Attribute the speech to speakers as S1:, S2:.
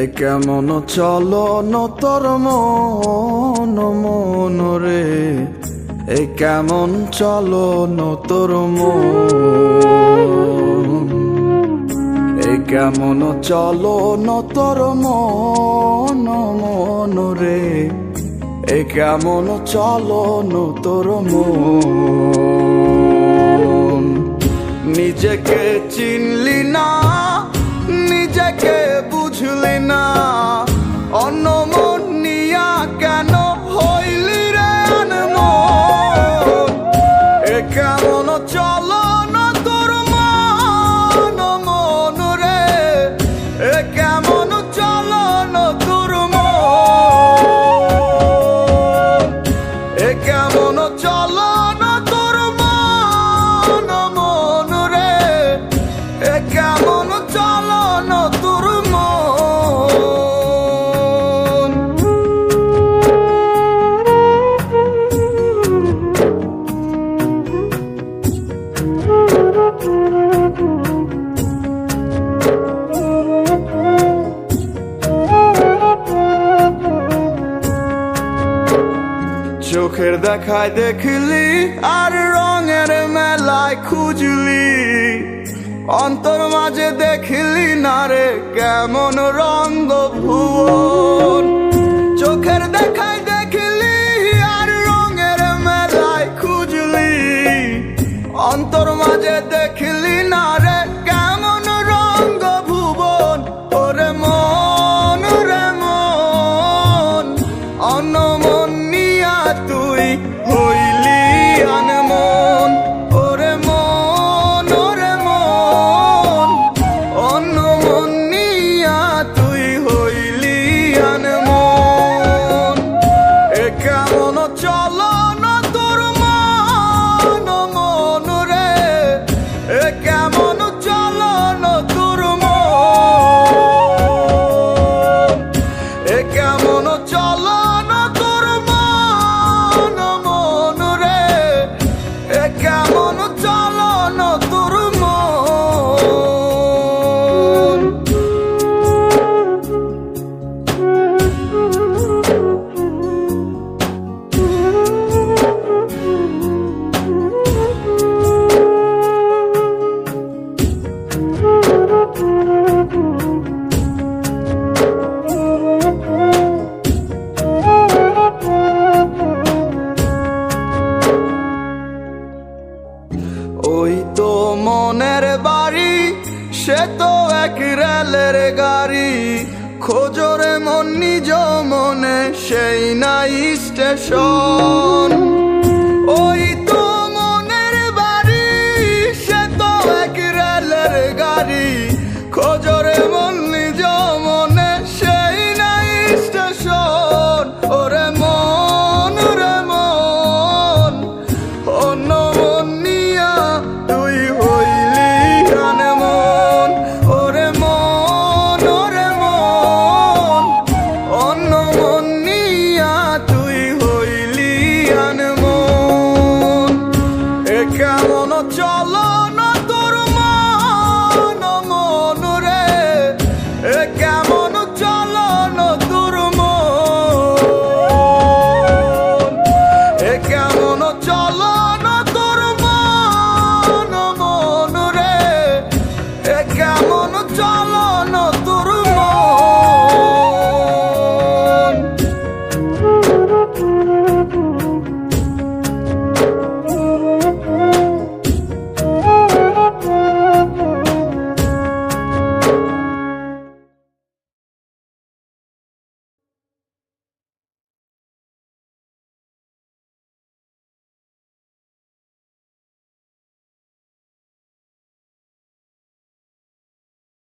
S1: এ কেমন চলন তোর মন মন রে, এ কেমন চলন তোর মন, এ কেমন চলন তোর মন মন রে, এ কেমন চলন তোর মন। নিজেকে চিনলি না, নিজেকে বুঝলি না, অন্য মন নিয়া কেন হইলি রে আনমন। এ কেমন চলন তোর মন মন রে, এ কেমন চলন তোর মন, এ কেমন চলন তোর মন মন রে, এ কেমন চলন তোর মন। চোখের দেখায় দেখলি আর রঙের মেলায় খুঁজলি, অন্তর মাঝে দেখলি না রে কেমন রঙ্গ ভুবন। চোখের দেখায় দেখলি আর রঙের মেলায় খুঁজলি, অন্তর মাঝে দেখলি না রে কেমন রঙ্গ ভুবন। ওরে মন রে মন, অন্য মন নিয়া তুই হইলি আনমন। ওরে মন ওরে মন, অন্য মন নিয়া তুই হইলি আনমন। এ কেমন চলন তোর মন মন রে, এ কেমন চলন তোর মন, এ কেমন চলন তোর মন মন রে, এ কেমন চলন তোর মন। ওই তো মনের বাড়ি, সে তো এক রেলের গাড়ি, খোঁজরে মন নিজ মনে সেই নাই স্টেশন। ওই তো মনের বাড়ি, সে তো এক রেলের গাড়ি, খোঁজরে মন নিজ মনে সেই নাই স্টেশন। ওরে মন রে মন, অন্য মন নিয়া তুই হইলি আনমন। ওরে মন ওরে মন, অন্য মন নিয়া তুই হইলি আনমন। এ কেমন চলন তোর মন মন রে, এ কেমন চলন তোর মন, এ কেমন চলন